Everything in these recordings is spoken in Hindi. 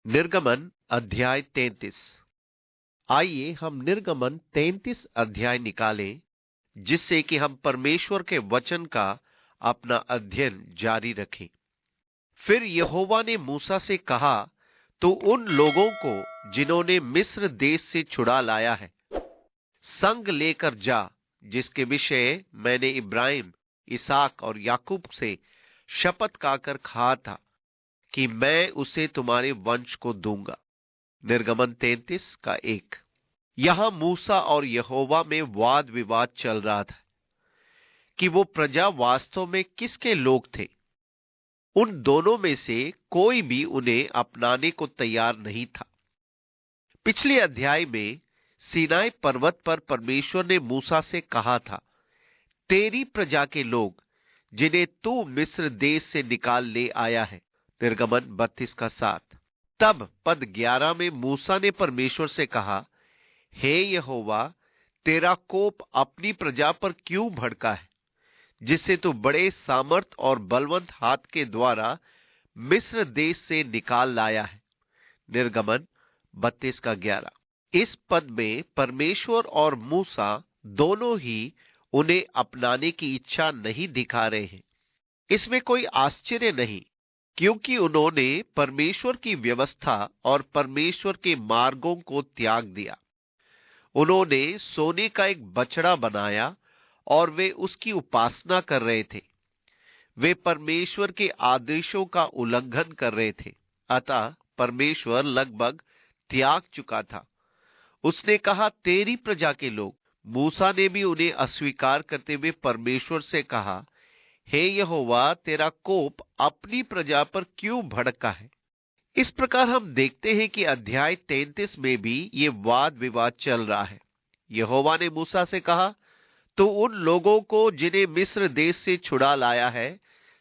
निर्गमन अध्याय 33। आइए हम निर्गमन 33 अध्याय निकालें, जिससे कि हम परमेश्वर के वचन का अपना अध्ययन जारी रखें। फिर यहोवा ने मूसा से कहा, तो उन लोगों को जिन्होंने मिस्र देश से छुड़ा लाया है संग लेकर जा, जिसके विषय मैंने इब्राहिम, इसहाक और याकूब से शपथ खाकर कहा था कि मैं उसे तुम्हारे वंश को दूंगा। निर्गमन 33 का 1। यहां मूसा और यहोवा में वाद विवाद चल रहा था कि वो प्रजा वास्तव में किसके लोग थे। उन दोनों में से कोई भी उन्हें अपनाने को तैयार नहीं था। पिछले अध्याय में सीनाई पर्वत पर परमेश्वर ने मूसा से कहा था, तेरी प्रजा के लोग जिन्हें तू मिस्र देश से निकाल ले आया है। निर्गमन 32 का 7। तब पद 11 में मूसा ने परमेश्वर से कहा, हे यहोवा, तेरा कोप अपनी प्रजा पर क्यों भड़का है, जिससे तू बड़े सामर्थ और बलवंत हाथ के द्वारा मिस्र देश से निकाल लाया है। निर्गमन 32 का 11। इस पद में परमेश्वर और मूसा दोनों ही उन्हें अपनाने की इच्छा नहीं दिखा रहे हैं। इसमें कोई आश्चर्य नहीं, क्योंकि उन्होंने परमेश्वर की व्यवस्था और परमेश्वर के मार्गों को त्याग दिया। उन्होंने सोने का एक बछड़ा बनाया और वे उसकी उपासना कर रहे थे। वे परमेश्वर के आदेशों का उल्लंघन कर रहे थे। अतः परमेश्वर लगभग त्याग चुका था। उसने कहा, तेरी प्रजा के लोग। मूसा ने भी उन्हें अस्वीकार करते हुए परमेश्वर से कहा, हे यहोवा, तेरा कोप अपनी प्रजा पर क्यों भड़का है। इस प्रकार हम देखते हैं कि अध्याय 33 में भी ये वाद विवाद चल रहा है। यहोवा ने मूसा से कहा, तो उन लोगों को जिन्हें मिस्र देश से छुड़ा लाया है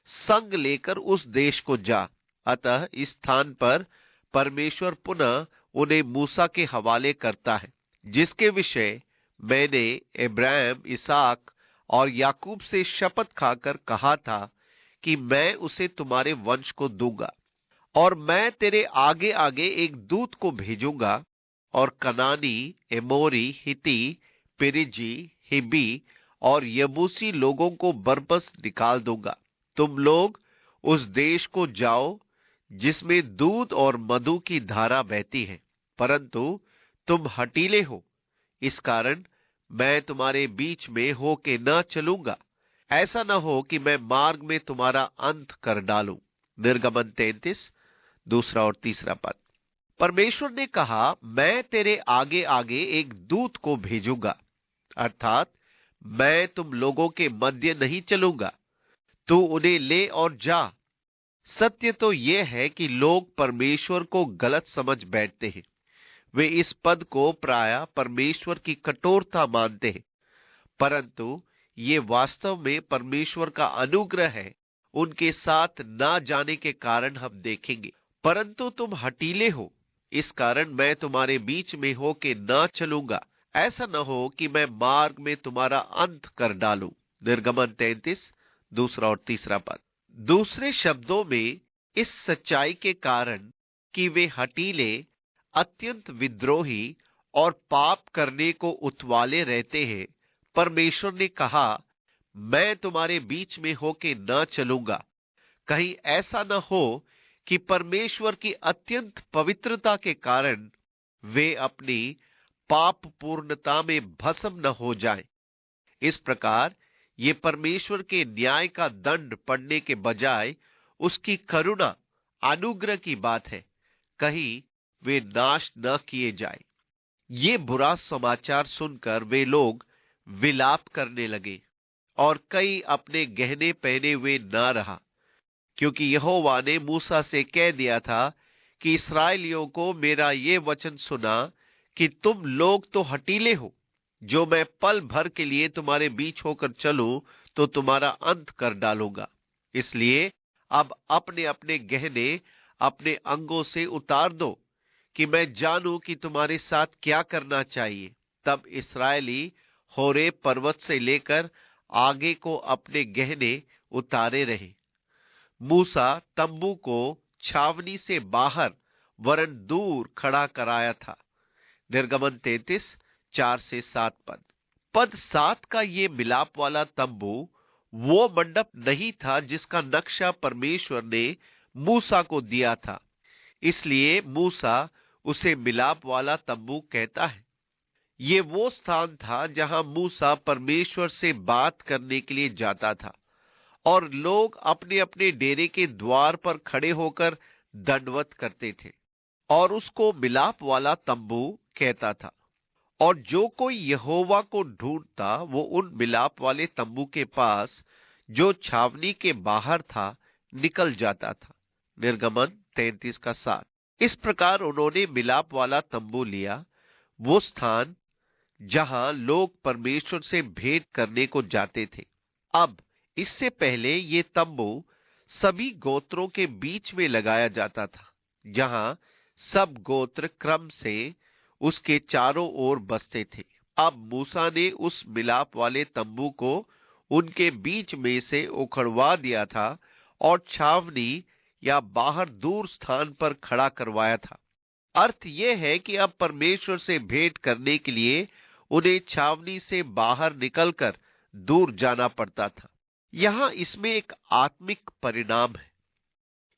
संग लेकर उस देश को जा। अतः इस स्थान पर परमेश्वर पुनः उन्हें मूसा के हवाले करता है, जिसके विषय मैंने इब्राहिम, इसहाक और याकूब से शपथ खाकर कहा था कि मैं उसे तुम्हारे वंश को दूंगा। और मैं तेरे आगे आगे एक दूत को भेजूंगा और कनानी, एमोरी, हिती, पेरिजी, हिबी और यबूसी लोगों को बरबस निकाल दूंगा। तुम लोग उस देश को जाओ जिसमें दूध और मधु की धारा बहती है, परंतु तुम हठीले हो, इस कारण मैं तुम्हारे बीच में होके न चलूंगा। ऐसा न हो कि मैं मार्ग में तुम्हारा अंत कर डालूं। निर्गमन 33 दूसरा और तीसरा पद। परमेश्वर ने कहा, मैं तेरे आगे आगे एक दूत को भेजूंगा, अर्थात मैं तुम लोगों के मध्य नहीं चलूंगा, तू उन्हें ले और जा। सत्य तो यह है कि लोग परमेश्वर को गलत समझ बैठते हैं। वे इस पद को प्रायः परमेश्वर की कठोरता मानते हैं, परंतु ये वास्तव में परमेश्वर का अनुग्रह है। उनके साथ ना जाने के कारण हम देखेंगे। परंतु तुम हठीले हो, इस कारण मैं तुम्हारे बीच में होके ना चलूंगा। ऐसा न हो कि मैं मार्ग में तुम्हारा अंत कर डालूं। निर्गमन 33 दूसरा और तीसरा पद। दूसरे शब्दों में, इस सच्चाई के कारण कि वे हठीले, अत्यंत विद्रोही और पाप करने को उतवाले रहते हैं, परमेश्वर ने कहा, मैं तुम्हारे बीच में होके न चलूंगा। कहीं ऐसा न हो कि परमेश्वर की अत्यंत पवित्रता के कारण वे अपनी पाप पूर्णता में भस्म न हो जाएं। इस प्रकार ये परमेश्वर के न्याय का दंड पड़ने के बजाय उसकी करुणा, अनुग्रह की बात है, कहीं वे नाश न किए जाएं। ये बुरा समाचार सुनकर वे लोग विलाप करने लगे और कई अपने गहने पहने हुए न रहा, क्योंकि यहोवा ने मूसा से कह दिया था कि इस्राएलियों को मेरा ये वचन सुना कि तुम लोग तो हठीले हो। जो मैं पल भर के लिए तुम्हारे बीच होकर चलूं तो तुम्हारा अंत कर डालूंगा। इसलिए अब अपने अपने गहने अपने अंगों से उतार दो कि मैं जानूं कि तुम्हारे साथ क्या करना चाहिए। तब इस्राएली होरेब पर्वत से लेकर आगे को अपने गहने उतारे रहे। मूसा तंबू को छावनी से बाहर वरन दूर खड़ा कराया था। निर्गमन 33 4 से 7 पद। पद 7 का ये मिलाप वाला तंबू वो मंडप नहीं था जिसका नक्शा परमेश्वर ने मूसा को दिया था, इसलिए मूसा उसे मिलाप वाला तंबू कहता है। ये वो स्थान था जहां मूसा परमेश्वर से बात करने के लिए जाता था और लोग अपने अपने डेरे के द्वार पर खड़े होकर दंडवत करते थे और उसको मिलाप वाला तंबू कहता था। और जो कोई यहोवा को ढूंढता वो उन मिलाप वाले तंबू के पास जो छावनी के बाहर था निकल जाता था। निर्गमन 33 का 7। इस प्रकार उन्होंने मिलाप वाला तंबू लिया, वो स्थान जहां लोग परमेश्वर से भेंट करने को जाते थे। अब इससे पहले ये तंबू सभी गोत्रों के बीच में लगाया जाता था, जहां सब गोत्र क्रम से उसके चारों ओर बसते थे। अब मूसा ने उस मिलाप वाले तंबू को उनके बीच में से उखड़वा दिया था और छावनी या बाहर दूर स्थान पर खड़ा करवाया था। अर्थ यह है कि अब परमेश्वर से भेंट करने के लिए उन्हें छावनी से बाहर निकलकर दूर जाना पड़ता था। यहां इसमें एक आत्मिक परिणाम है।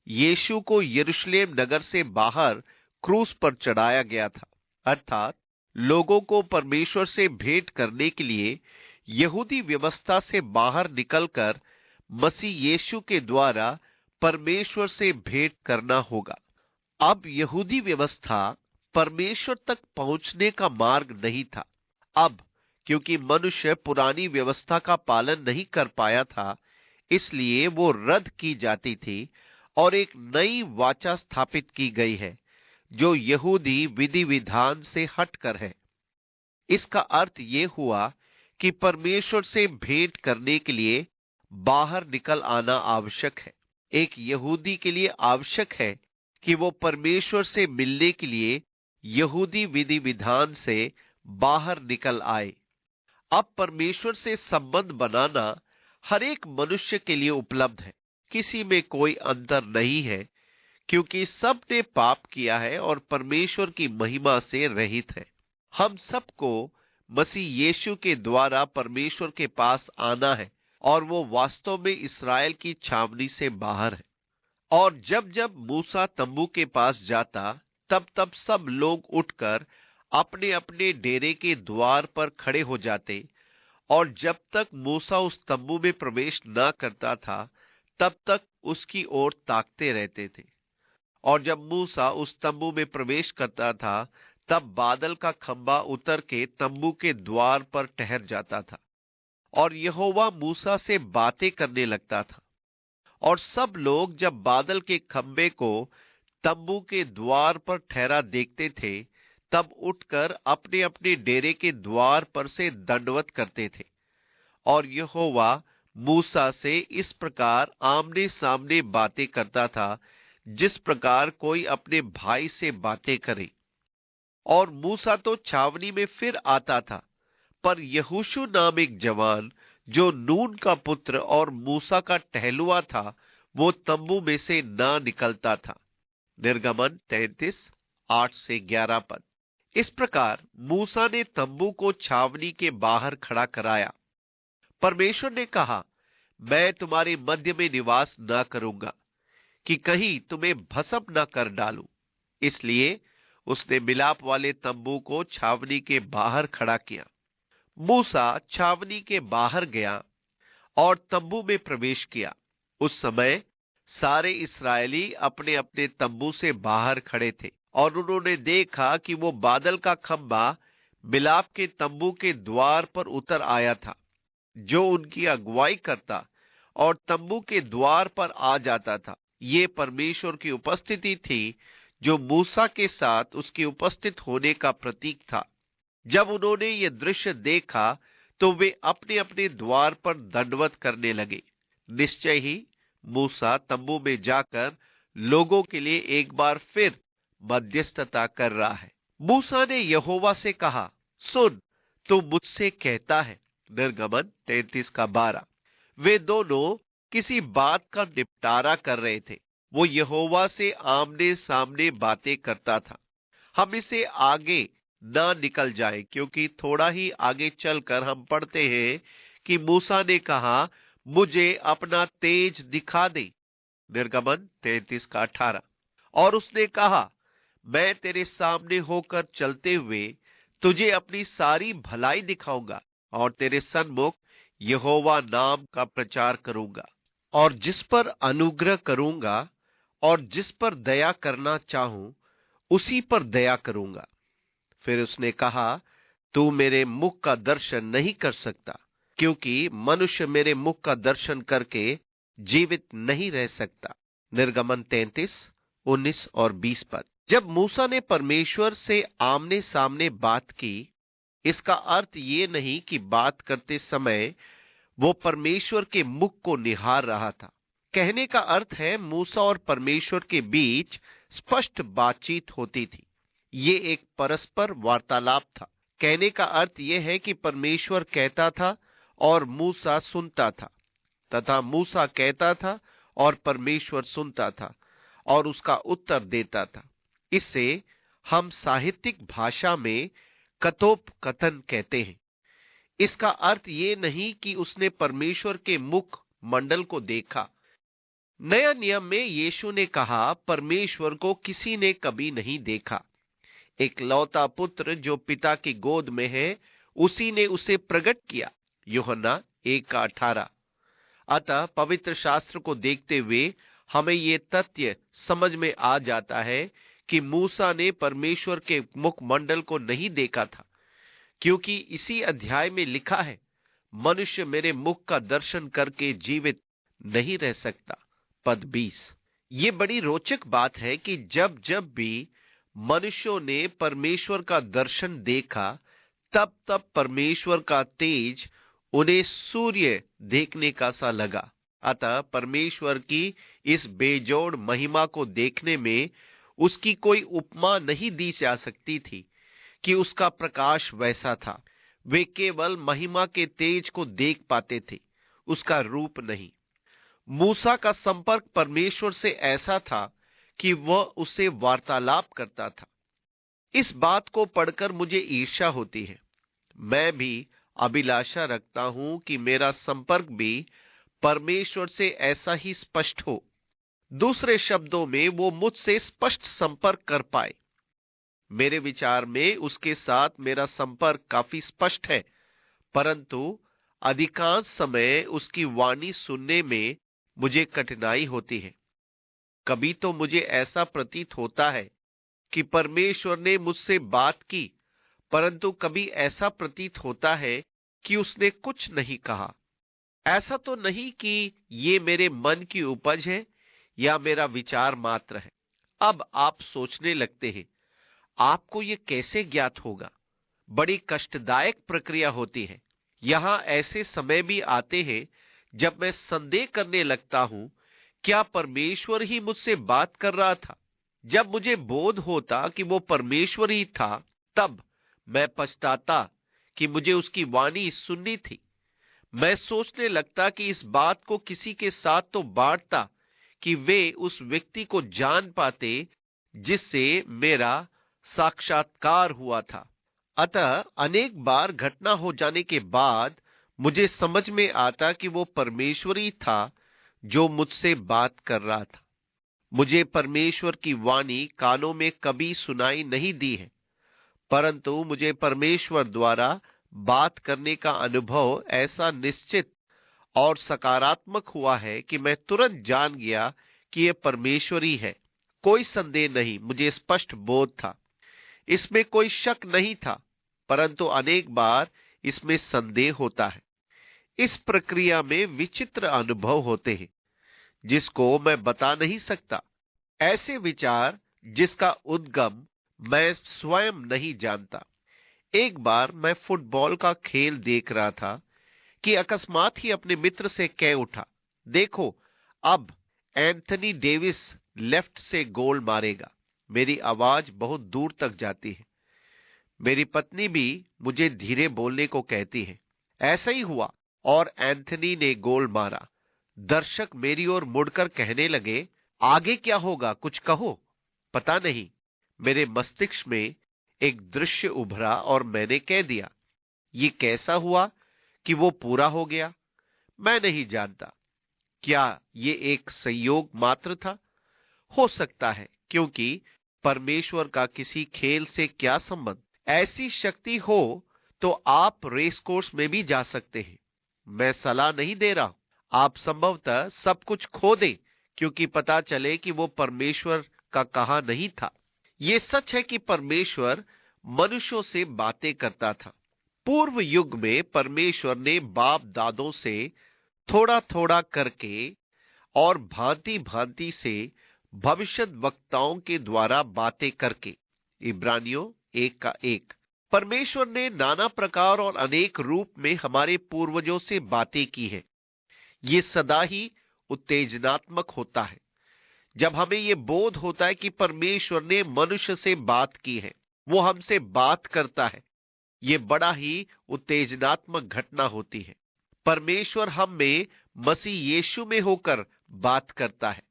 यीशु को यरूशलेम नगर से बाहर क्रूस पर चढ़ाया गया था, अर्थात लोगों को परमेश्वर से भेंट करने के लिए यहूदी व्यवस्था से बाहर निकलकर मसीह यीशु के द्वारा परमेश्वर से भेंट करना होगा। अब यहूदी व्यवस्था परमेश्वर तक पहुंचने का मार्ग नहीं था। अब क्योंकि मनुष्य पुरानी व्यवस्था का पालन नहीं कर पाया था, इसलिए वो रद्द की जाती थी और एक नई वाचा स्थापित की गई है जो यहूदी विधि विधान से हटकर है। इसका अर्थ ये हुआ कि परमेश्वर से भेंट करने के लिए बाहर निकल आना आवश्यक है। एक यहूदी के लिए आवश्यक है कि वो परमेश्वर से मिलने के लिए यहूदी विधि विधान से बाहर निकल आए। अब परमेश्वर से संबंध बनाना हर एक मनुष्य के लिए उपलब्ध है, किसी में कोई अंतर नहीं है, क्योंकि सब ने पाप किया है और परमेश्वर की महिमा से रहित है। हम सबको मसीह यीशु के द्वारा परमेश्वर के पास आना है और वो वास्तव में इस्राएल की छावनी से बाहर है। और जब जब मूसा तंबू के पास जाता, तब तब सब लोग उठकर अपने अपने डेरे के द्वार पर खड़े हो जाते और जब तक मूसा उस तंबू में प्रवेश न करता था, तब तक उसकी ओर ताकते रहते थे। और जब मूसा उस तंबू में प्रवेश करता था, तब बादल का खंबा उतर के तंबू के द्वार पर ठहर जाता था और यहोवा मूसा से बातें करने लगता था। और सब लोग जब बादल के खंबे को तंबू के द्वार पर ठहरा देखते थे, तब उठकर अपने अपने डेरे के द्वार पर से दंडवत करते थे और यहोवा मूसा से इस प्रकार आमने सामने बातें करता था जिस प्रकार कोई अपने भाई से बातें करे। और मूसा तो छावनी में फिर आता था, पर यहोशू नाम एक जवान जो नून का पुत्र और मूसा का टहलुआ था, वो तंबू में से ना निकलता था। निर्गमन 33 8 से 11 पद। इस प्रकार मूसा ने तंबू को छावनी के बाहर खड़ा कराया। परमेश्वर ने कहा, मैं तुम्हारे मध्य में निवास न करूंगा कि कहीं तुम्हें भस्म न कर डालूं। इसलिए उसने मिलाप वाले तंबू को छावनी के बाहर खड़ा किया। मूसा छावनी के बाहर गया और तंबू में प्रवेश किया। उस समय सारे इस्राएली अपने अपने तंबू से बाहर खड़े थे और उन्होंने देखा कि वो बादल का खंबा मिलाप के तंबू के द्वार पर उतर आया था, जो उनकी अगुवाई करता और तंबू के द्वार पर आ जाता था। ये परमेश्वर की उपस्थिति थी जो मूसा के साथ उसके उपस्थित होने का प्रतीक था। जब उन्होंने ये दृश्य देखा तो वे अपने अपने द्वार पर दंडवत करने लगे। निश्चय ही मूसा तंबू में जाकर लोगों के लिए एक बार फिर मध्यस्थता कर रहा है। मूसा ने यहोवा से कहा, सुन, तू मुझसे कहता है। निर्गमन 33 का 12। वे दोनों किसी बात का निपटारा कर रहे थे। वो यहोवा से आमने सामने बातें करता था। हम इसे आगे ना निकल जाए, क्योंकि थोड़ा ही आगे चलकर हम पढ़ते हैं कि मूसा ने कहा, मुझे अपना तेज दिखा दे। निर्गमन 33 का 18। और उसने कहा, मैं तेरे सामने होकर चलते हुए तुझे अपनी सारी भलाई दिखाऊंगा और तेरे सन्मुख यहोवा नाम का प्रचार करूंगा, और जिस पर अनुग्रह करूंगा और जिस पर दया करना चाहूं उसी पर दया करूंगा। फिर उसने कहा, तू मेरे मुख का दर्शन नहीं कर सकता, क्योंकि मनुष्य मेरे मुख का दर्शन करके जीवित नहीं रह सकता। निर्गमन 33, 19 और 20 पद। जब मूसा ने परमेश्वर से आमने सामने बात की, इसका अर्थ ये नहीं कि बात करते समय वो परमेश्वर के मुख को निहार रहा था। कहने का अर्थ है, मूसा और परमेश्वर के बीच स्पष्ट बातचीत होती थी। ये एक परस्पर वार्तालाप था। कहने का अर्थ यह है कि परमेश्वर कहता था और मूसा सुनता था, तथा मूसा कहता था और परमेश्वर सुनता था और उसका उत्तर देता था। इससे हम साहित्यिक भाषा में कथोपकथन कहते हैं। इसका अर्थ ये नहीं कि उसने परमेश्वर के मुख मंडल को देखा। नया नियम में यीशु ने कहा, परमेश्वर को किसी ने कभी नहीं देखा। एक लौता पुत्र जो पिता की गोद में है, उसी ने उसे प्रकट किया। यूहन्ना 1 का 18। अतः पवित्र शास्त्र को देखते हुए हमें ये तथ्य समझ में आ जाता है कि मूसा ने परमेश्वर के मुखमंडल को नहीं देखा था, क्योंकि इसी अध्याय में लिखा है, मनुष्य मेरे मुख का दर्शन करके जीवित नहीं रह सकता। पद 20। ये बड़ी रोचक बात है कि जब जब भी मनुष्यों ने परमेश्वर का दर्शन देखा, तब तब परमेश्वर का तेज उन्हें सूर्य देखने का सा लगा। अतः परमेश्वर की इस बेजोड़ महिमा को देखने में उसकी कोई उपमा नहीं दी जा सकती थी कि उसका प्रकाश वैसा था। वे केवल महिमा के तेज को देख पाते थे, उसका रूप नहीं। मूसा का संपर्क परमेश्वर से ऐसा था कि वह उससे वार्तालाप करता था। इस बात को पढ़कर मुझे ईर्ष्या होती है। मैं भी अभिलाषा रखता हूं कि मेरा संपर्क भी परमेश्वर से ऐसा ही स्पष्ट हो। दूसरे शब्दों में, वो मुझसे स्पष्ट संपर्क कर पाए। मेरे विचार में उसके साथ मेरा संपर्क काफी स्पष्ट है, परंतु अधिकांश समय उसकी वाणी सुनने में मुझे कठिनाई होती है। कभी तो मुझे ऐसा प्रतीत होता है कि परमेश्वर ने मुझसे बात की, परंतु कभी ऐसा प्रतीत होता है कि उसने कुछ नहीं कहा। ऐसा तो नहीं कि ये मेरे मन की उपज है या मेरा विचार मात्र है। अब आप सोचने लगते हैं, आपको ये कैसे ज्ञात होगा? बड़ी कष्टदायक प्रक्रिया होती है। यहां ऐसे समय भी आते हैं जब मैं संदेह करने लगता हूं, क्या परमेश्वर ही मुझसे बात कर रहा था? जब मुझे बोध होता कि वो परमेश्वर ही था, तब मैं पछताता कि मुझे उसकी वाणी सुननी थी। मैं सोचने लगता कि इस बात को किसी के साथ तो बांटता कि वे उस व्यक्ति को जान पाते जिससे मेरा साक्षात्कार हुआ था। अतः अनेक बार घटना हो जाने के बाद मुझे समझ में आता कि वो परमेश्वर ही था जो मुझसे बात कर रहा था। मुझे परमेश्वर की वाणी कानों में कभी सुनाई नहीं दी है, परंतु मुझे परमेश्वर द्वारा बात करने का अनुभव ऐसा निश्चित और सकारात्मक हुआ है कि मैं तुरंत जान गया कि यह परमेश्वर ही है। कोई संदेह नहीं, मुझे स्पष्ट बोध था। इसमें कोई शक नहीं था, परंतु अनेक बार इसमें संदेह होता है। इस प्रक्रिया में विचित्र अनुभव होते हैं जिसको मैं बता नहीं सकता। ऐसे विचार जिसका उद्गम मैं स्वयं नहीं जानता। एक बार मैं फुटबॉल का खेल देख रहा था कि अकस्मात ही अपने मित्र से कह उठा, देखो, अब एंथनी डेविस लेफ्ट से गोल मारेगा। मेरी आवाज बहुत दूर तक जाती है। मेरी पत्नी भी मुझे धीरे बोलने को कहती है। ऐसा ही हुआ और एंथनी ने गोल मारा। दर्शक मेरी ओर मुड़कर कहने लगे, आगे क्या होगा, कुछ कहो। पता नहीं। मेरे मस्तिष्क में एक दृश्य उभरा और मैंने कह दिया, ये कैसा हुआ कि वो पूरा हो गया? मैं नहीं जानता। क्या ये एक संयोग मात्र था? हो सकता है, क्योंकि परमेश्वर का किसी खेल से क्या संबंध? ऐसी शक्ति हो तो आप रेस कोर्स में भी जा सकते हैं। मैं सलाह नहीं दे रहा हूं। आप संभवतः सब कुछ खो दें क्योंकि पता चले कि वो परमेश्वर का कहा नहीं था। ये सच है कि परमेश्वर मनुष्यों से बातें करता था। पूर्व युग में परमेश्वर ने बाप दादों से थोड़ा थोड़ा करके और भांति भांति से भविष्यत वक्ताओं के द्वारा बातें करके, इब्रानियों 1:1। परमेश्वर ने नाना प्रकार और अनेक रूप में हमारे पूर्वजों से बातें की है। ये सदा ही उत्तेजनात्मक होता है जब हमें ये बोध होता है कि परमेश्वर ने मनुष्य से बात की है, वो हमसे बात करता है। ये बड़ा ही उत्तेजनात्मक घटना होती है। परमेश्वर हम में मसीह यीशु में होकर बात करता है।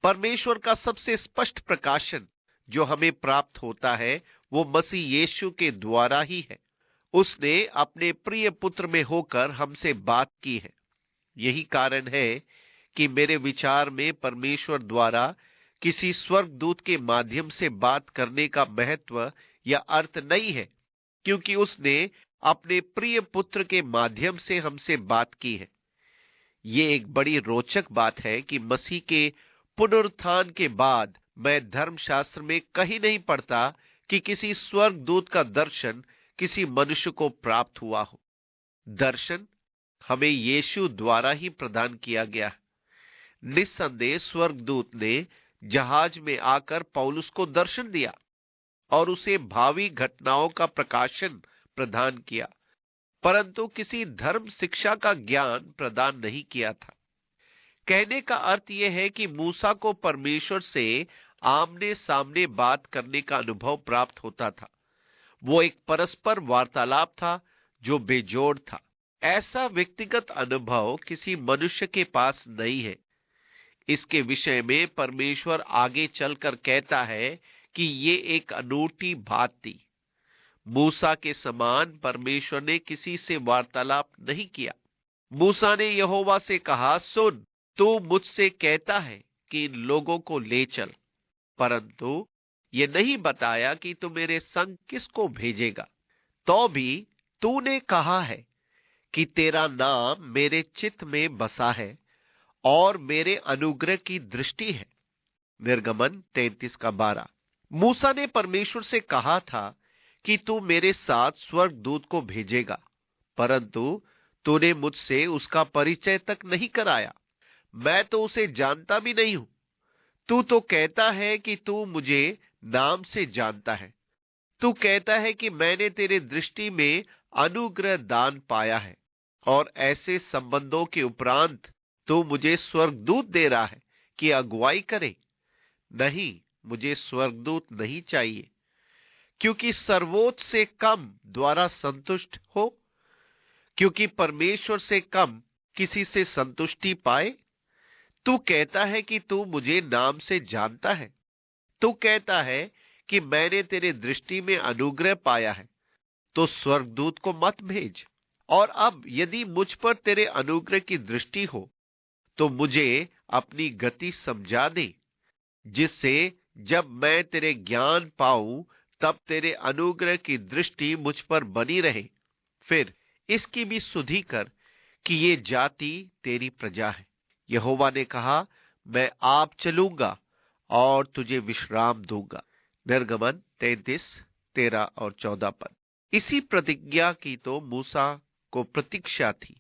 परमेश्वर का सबसे स्पष्ट प्रकाशन जो हमें प्राप्त होता है वो मसीह यीशु के द्वारा ही है। उसने अपने प्रिय पुत्र में होकर हमसे बात की है। यही कारण है कि मेरे विचार में परमेश्वर द्वारा किसी स्वर्गदूत के माध्यम से बात करने का महत्व या अर्थ नहीं है, क्योंकि उसने अपने प्रिय पुत्र के माध्यम से हमसे बात की है। ये एक बड़ी रोचक बात है कि मसीह के पुनरुत्थान के बाद मैं धर्मशास्त्र में कहीं नहीं पढ़ता कि किसी स्वर्गदूत का दर्शन किसी मनुष्य को प्राप्त हुआ हो। दर्शन हमें यीशु द्वारा ही प्रदान किया गया है। निस्संदेह स्वर्गदूत ने जहाज में आकर पौलुस को दर्शन दिया और उसे भावी घटनाओं का प्रकाशन प्रदान किया, परंतु किसी धर्म शिक्षा का ज्ञान प्रदान नहीं किया था। कहने का अर्थ यह है कि मूसा को परमेश्वर से आमने सामने बात करने का अनुभव प्राप्त होता था। वो एक परस्पर वार्तालाप था जो बेजोड़ था। ऐसा व्यक्तिगत अनुभव किसी मनुष्य के पास नहीं है। इसके विषय में परमेश्वर आगे चलकर कहता है कि ये एक अनूठी बात थी। मूसा के समान परमेश्वर ने किसी से वार्तालाप नहीं किया। मूसा ने यहोवा से कहा, सुन, तू मुझसे कहता है कि इन लोगों को ले चल, परंतु ये नहीं बताया कि तू मेरे संग किसको भेजेगा। तो भी तूने कहा है कि तेरा नाम मेरे चित्त में बसा है और मेरे अनुग्रह की दृष्टि है। निर्गमन 33:12। मूसा ने परमेश्वर से कहा था कि तू मेरे साथ स्वर्गदूत को भेजेगा, परंतु तूने मुझसे उसका परिचय तक नहीं कराया। मैं तो उसे जानता भी नहीं हूं। तू तो कहता है कि तू मुझे नाम से जानता है। तू कहता है कि मैंने तेरे दृष्टि में अनुग्रह दान पाया है, और ऐसे संबंधों के उपरांत तू मुझे स्वर्गदूत दे रहा है कि अगुवाई करे। नहीं, मुझे स्वर्गदूत नहीं चाहिए, क्योंकि सर्वोच्च से कम द्वारा संतुष्ट हो, क्योंकि परमेश्वर से कम किसी से संतुष्टि पाए। तू कहता है कि तू मुझे नाम से जानता है। तू कहता है कि मैंने तेरे दृष्टि में अनुग्रह पाया है, तो स्वर्गदूत को मत भेज। और अब यदि मुझ पर तेरे अनुग्रह की दृष्टि हो तो मुझे अपनी गति समझा दे, जिससे जब मैं तेरे ज्ञान पाऊं तब तेरे अनुग्रह की दृष्टि मुझ पर बनी रहे। फिर इसकी भी सुधि कर कि ये जाति तेरी प्रजा है। यहोवा ने कहा, मैं आप चलूंगा और तुझे विश्राम दूंगा। निर्गमन 33:13-14 पद। इसी प्रतिज्ञा की तो मूसा को प्रतीक्षा थी,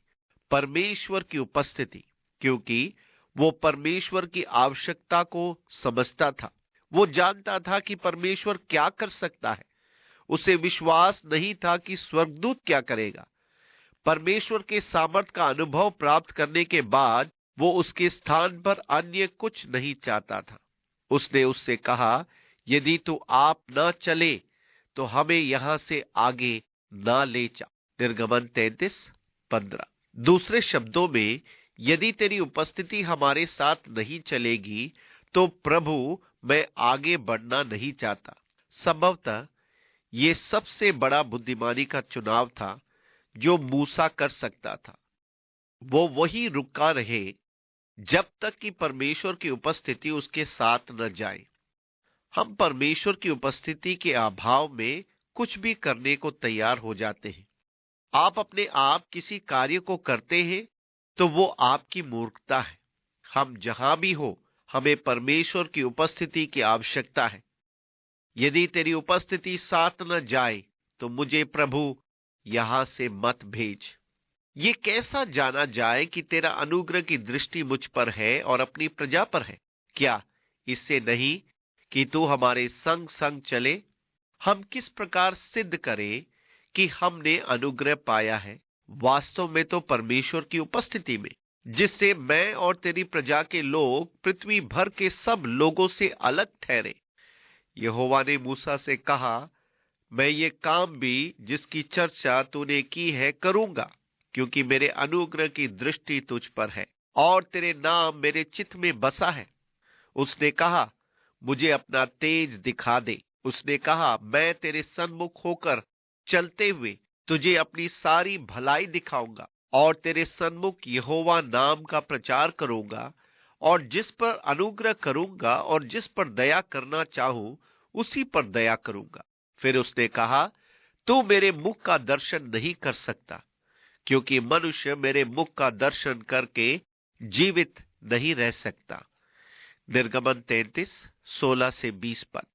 परमेश्वर की उपस्थिति, क्योंकि वो परमेश्वर की आवश्यकता को समझता था। वो जानता था कि परमेश्वर क्या कर सकता है। उसे विश्वास नहीं था कि स्वर्गदूत क्या करेगा। परमेश्वर के सामर्थ का अनुभव प्राप्त करने के बाद वो उसके स्थान पर अन्य कुछ नहीं चाहता था। उसने उससे कहा, यदि तू आप न चले तो हमें यहां से आगे न ले जा। निर्गमन 33:15। दूसरे शब्दों में, यदि तेरी उपस्थिति हमारे साथ नहीं चलेगी तो प्रभु मैं आगे बढ़ना नहीं चाहता। संभवतः ये सबसे बड़ा बुद्धिमानी का चुनाव था जो मूसा कर सकता था। वो वही रुका रहे जब तक कि परमेश्वर की उपस्थिति उसके साथ न जाए। हम परमेश्वर की उपस्थिति के अभाव में कुछ भी करने को तैयार हो जाते हैं। आप अपने आप किसी कार्य को करते हैं तो वो आपकी मूर्खता है। हम जहां भी हो, हमें परमेश्वर की उपस्थिति की आवश्यकता है। यदि तेरी उपस्थिति साथ न जाए तो मुझे प्रभु यहां से मत भेज। ये कैसा जाना जाए कि तेरा अनुग्रह की दृष्टि मुझ पर है और अपनी प्रजा पर है? क्या इससे नहीं कि तू हमारे संग संग चले? हम किस प्रकार सिद्ध करें कि हमने अनुग्रह पाया है? वास्तव में तो परमेश्वर की उपस्थिति में, जिससे मैं और तेरी प्रजा के लोग पृथ्वी भर के सब लोगों से अलग ठहरे। यहोवा ने मूसा से कहा, मैं ये काम भी जिसकी चर्चा तूने की है करूंगा, क्योंकि मेरे अनुग्रह की दृष्टि तुझ पर है और तेरे नाम मेरे चित्त में बसा है। उसने कहा, मुझे अपना तेज दिखा दे। उसने कहा, मैं तेरे सन्मुख होकर चलते हुए तुझे अपनी सारी भलाई दिखाऊंगा और तेरे सन्मुख यहोवा नाम का प्रचार करूंगा, और जिस पर अनुग्रह करूंगा और जिस पर दया करना चाहूं उसी पर दया करूंगा। फिर उसने कहा, तू मेरे मुख का दर्शन नहीं कर सकता, क्योंकि मनुष्य मेरे मुख का दर्शन करके जीवित नहीं रह सकता। निर्गमन 33:16-20 पद।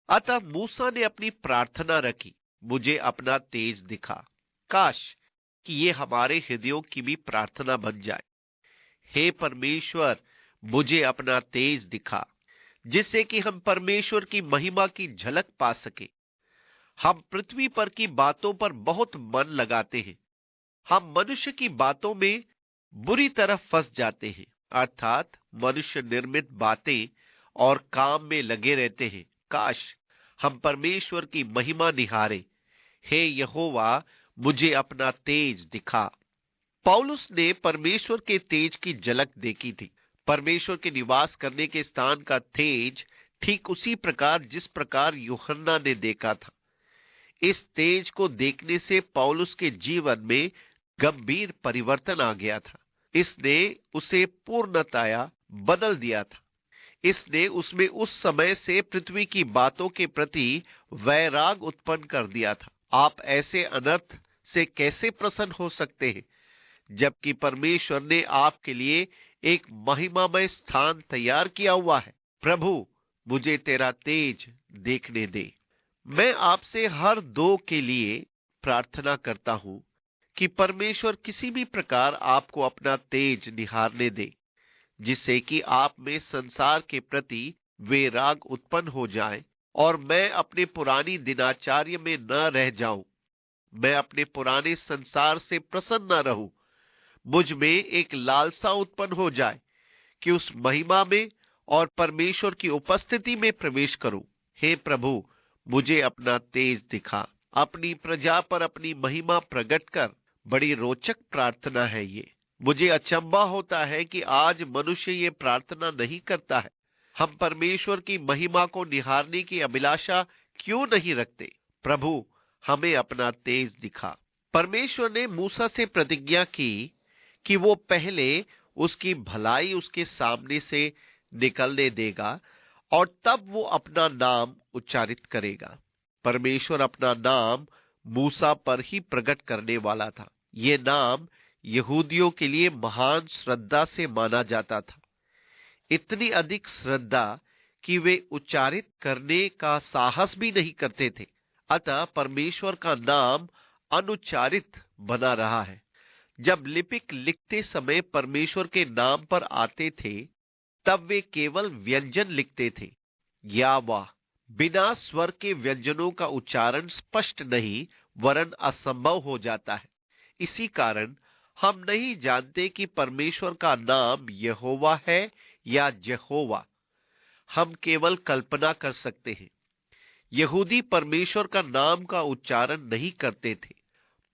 अतः मूसा ने अपनी प्रार्थना रखी, मुझे अपना तेज दिखा। काश कि ये हमारे हृदयों की भी प्रार्थना बन जाए। हे परमेश्वर, मुझे अपना तेज दिखा, जिससे कि हम परमेश्वर की महिमा की झलक पा सके। हम पृथ्वी पर की बातों पर बहुत मन लगाते हैं। हम मनुष्य की बातों में बुरी तरह फंस जाते हैं, अर्थात मनुष्य निर्मित बातें और काम में लगे रहते हैं। काश हम परमेश्वर की महिमा निहारे। हे यहोवा, मुझे अपना तेज दिखा। पौलुस ने परमेश्वर के तेज की झलक देखी थी। परमेश्वर के निवास करने के स्थान का तेज ठीक उसी प्रकार जिस प्रकार यूहन्ना ने देखा था। इस तेज को देखने से पौलुस के जीवन में गंभीर परिवर्तन आ गया था। इसने उसे पूर्णतया बदल दिया था। इसने उसमें उस समय से पृथ्वी की बातों के प्रति वैराग उत्पन्न कर दिया था। आप ऐसे अनर्थ से कैसे प्रसन्न हो सकते हैं, जबकि परमेश्वर ने आपके लिए एक महिमामय स्थान तैयार किया हुआ है? प्रभु, मुझे तेरा तेज देखने दे। मैं आपसे हर दो के लिए प्रार्थना करता हूं कि परमेश्वर किसी भी प्रकार आपको अपना तेज निहारने दे, जिससे कि आप में संसार के प्रति वैराग उत्पन्न हो जाए और मैं अपने पुरानी दिनाचार्य में न रह जाऊं। मैं अपने पुराने संसार से प्रसन्न न रहूं। मुझ में एक लालसा उत्पन्न हो जाए कि उस महिमा में और परमेश्वर की उपस्थिति में प्रवेश करूं। हे प्रभु, मुझे अपना तेज दिखा। अपनी प्रजा पर अपनी महिमा प्रकट कर। बड़ी रोचक प्रार्थना है ये। मुझे अचंभा होता है कि आज मनुष्य ये प्रार्थना नहीं करता है। हम परमेश्वर की महिमा को निहारने की अभिलाषा क्यों नहीं रखते? प्रभु, हमें अपना तेज दिखा। परमेश्वर ने मूसा से प्रतिज्ञा की कि वो पहले उसकी भलाई उसके सामने से निकलने देगा और तब वो अपना नाम उच्चारित करेगा। परमेश्वर अपना नाम मूसा पर ही प्रकट करने वाला था। ये नाम यहूदियों के लिए महान श्रद्धा से माना जाता था। इतनी अधिक श्रद्धा कि वे उच्चारित करने का साहस भी नहीं करते थे। अतः परमेश्वर का नाम अनुच्चारित बना रहा है। जब लिपिक लिखते समय परमेश्वर के नाम पर आते थे, तब वे केवल व्यंजन लिखते थे। या वाह, बिना स्वर के व्यंजनों का उच्चारण स्पष्ट नहीं वरन असंभव हो जाता है। इसी कारण हम नहीं जानते कि परमेश्वर का नाम यहोवा है या यहोवा। हम केवल कल्पना कर सकते हैं। यहूदी परमेश्वर का नाम का उच्चारण नहीं करते थे।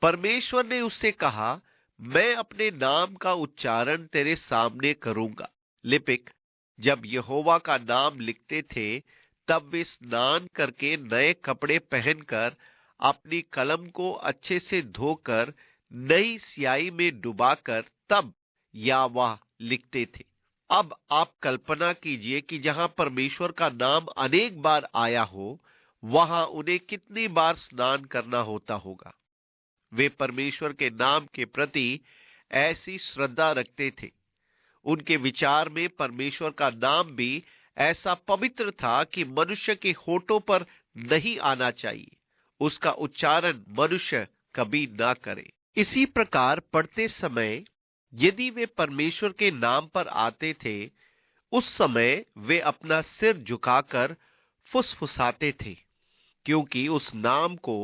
परमेश्वर ने उससे कहा, मैं अपने नाम का उच्चारण तेरे सामने करूंगा। लिपिक जब यहोवा का नाम लिखते थे, तब वे स्नान करके नए कपड़े पहनकर अपनी कलम को अच्छे से धोकर नई स्याही में डुबाकर तब यावा लिखते थे। अब आप कल्पना कीजिए कि जहां परमेश्वर का नाम अनेक बार आया हो, वहां उन्हें कितनी बार स्नान करना होता होगा। वे परमेश्वर के नाम के प्रति ऐसी श्रद्धा रखते थे। उनके विचार में परमेश्वर का नाम भी ऐसा पवित्र था कि मनुष्य के होठों पर नहीं आना चाहिए, उसका उच्चारण मनुष्य कभी ना करे। इसी प्रकार पढ़ते समय यदि वे परमेश्वर के नाम पर आते थे, उस समय वे अपना सिर झुकाकर फुसफुसाते थे, क्योंकि उस नाम को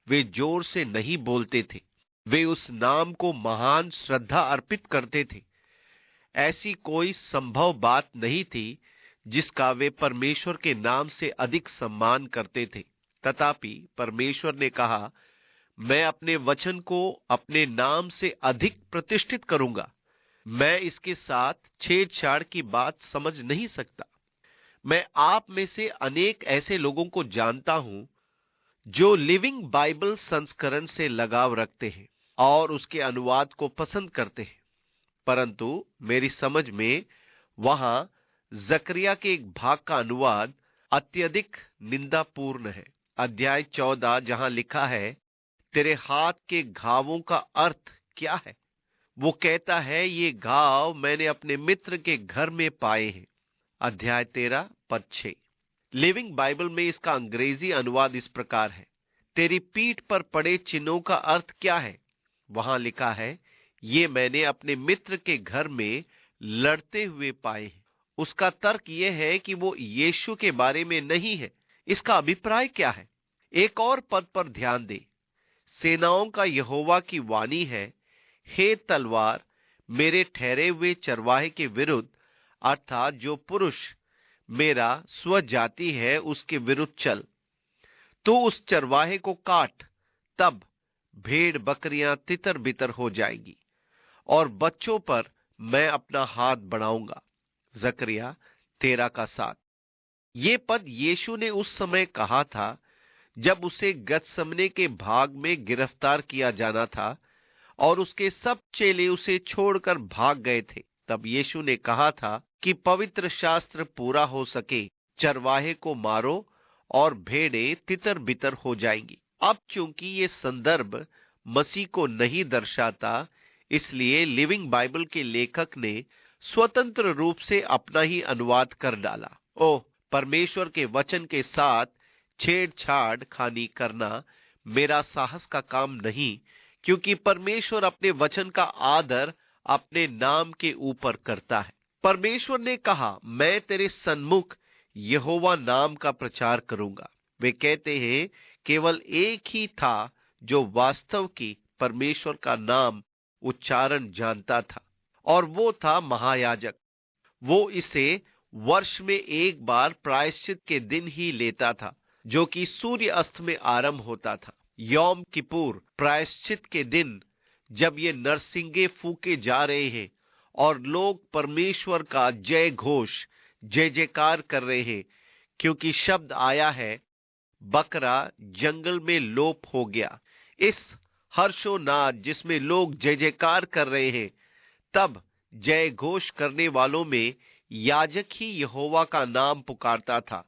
वे जोर से नहीं बोलते थे। वे उस नाम को महान श्रद्धा अर्पित करते थे। ऐसी कोई संभव बात नहीं थी जिसका वे परमेश्वर के नाम से अधिक सम्मान करते थे। तथापि परमेश्वर ने कहा, मैं अपने वचन को अपने नाम से अधिक प्रतिष्ठित करूंगा। मैं इसके साथ छेड़छाड़ की बात समझ नहीं सकता। मैं आप में से अनेक ऐसे लोगों को जानता हूं जो लिविंग बाइबल संस्करण से लगाव रखते हैं और उसके अनुवाद को पसंद करते हैं, परंतु मेरी समझ में वहां जकरिया के एक भाग का अनुवाद अत्यधिक निंदापूर्ण है। अध्याय 14 जहां लिखा है, तेरे हाथ के घावों का अर्थ क्या है? वो कहता है, ये घाव मैंने अपने मित्र के घर में पाए हैं। अध्याय 13 पद 6। लिविंग बाइबल में इसका अंग्रेजी अनुवाद इस प्रकार है, तेरी पीठ पर पड़े चिन्हों का अर्थ क्या है? वहां लिखा है, ये मैंने अपने मित्र के घर में लड़ते हुए पाए हैं। उसका तर्क यह है कि वो यीशु के बारे में नहीं है। इसका अभिप्राय क्या है? एक और पद पर ध्यान दे, सेनाओं का यहोवा की वाणी है, हे तलवार मेरे ठहरे हुए चरवाहे के विरुद्ध, अर्थात जो पुरुष मेरा स्वजाति है उसके विरुद्ध चल। तो उस चरवाहे को काट, तब भेड़ बकरियां तितर बितर हो जाएंगी और बच्चों पर मैं अपना हाथ बढ़ाऊंगा। जकरिया 13:7। ये पद यीशु ने उस समय कहा था जब उसे गतसमने के भाग में गिरफ्तार किया जाना था और उसके सब चेले उसे छोड़कर भाग गए थे। तब यीशु ने कहा था कि पवित्र शास्त्र पूरा हो सके, चरवाहे को मारो और भेड़ें तितर बितर हो जाएंगी। अब चूंकि ये संदर्भ मसीह को नहीं दर्शाता, इसलिए लिविंग बाइबल के लेखक ने स्वतंत्र रूप से अपना ही अनुवाद कर डाला। ओह, परमेश्वर के वचन के साथ छेड़छाड़ खानी करना मेरा साहस का काम नहीं, क्योंकि परमेश्वर अपने वचन का आदर अपने नाम के ऊपर करता है। परमेश्वर ने कहा, मैं तेरे सन्मुख यहोवा नाम का प्रचार करूंगा। वे कहते हैं केवल एक ही था जो वास्तव की परमेश्वर का नाम उच्चारण जानता था, और वो था महायाजक। वो इसे वर्ष में एक बार प्रायश्चित के दिन ही लेता था, जो कि सूर्य अस्त में आरंभ होता था। यौम किपुर प्रायश्चित के दिन, जब ये नरसिंगे फूके जा रहे हैं और लोग परमेश्वर का जय घोष जय जयकार कर रहे हैं, क्योंकि शब्द आया है, बकरा जंगल में लोप हो गया। इस हर्षोनाद जिसमें लोग जय जयकार कर रहे हैं, तब जय घोष करने वालों में याजक ही यहोवा का नाम पुकारता था,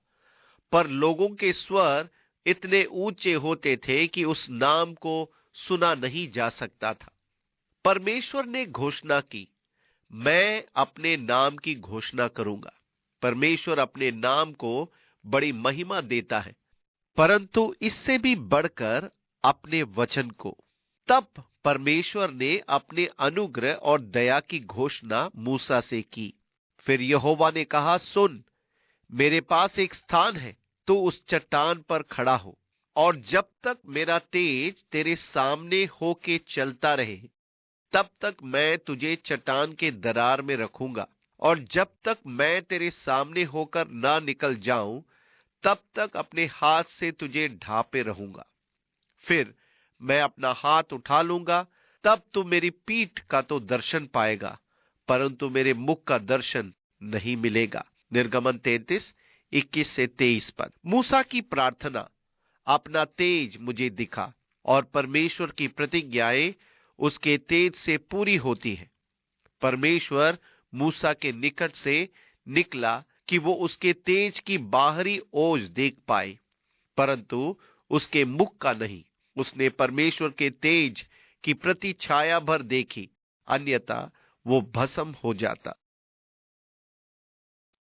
पर लोगों के स्वर इतने ऊंचे होते थे कि उस नाम को सुना नहीं जा सकता था। परमेश्वर ने घोषणा की, मैं अपने नाम की घोषणा करूंगा। परमेश्वर अपने नाम को बड़ी महिमा देता है, परंतु इससे भी बढ़कर अपने वचन को। तब परमेश्वर ने अपने अनुग्रह और दया की घोषणा मूसा से की। फिर यहोवा ने कहा, सुन, मेरे पास एक स्थान है, तू उस चट्टान पर खड़ा हो, और जब तक मेरा तेज तेरे सामने होके चलता रहे, तब तक मैं तुझे चट्टान के दरार में रखूंगा, और जब तक मैं तेरे सामने होकर ना निकल जाऊं, तब तक अपने हाथ से तुझे ढांपे रहूंगा। फिर मैं अपना हाथ उठा लूंगा, तब तू मेरी पीठ का तो दर्शन पाएगा, परंतु मेरे मुख का दर्शन नहीं मिलेगा। निर्गमन 33, 21 से 23 पद। मूसा की प्रार्थना, अपना तेज मुझे दिखा, और परमेश्वर की प्रतिज्ञाएं उसके तेज से पूरी होती हैं। परमेश्वर मूसा के निकट से निकला कि वो उसके तेज की बाहरी ओज देख पाए, परंतु उसके मुख का नहीं। उसने परमेश्वर के तेज की प्रति छाया भर देखी, अन्यथा वो भस्म हो जाता।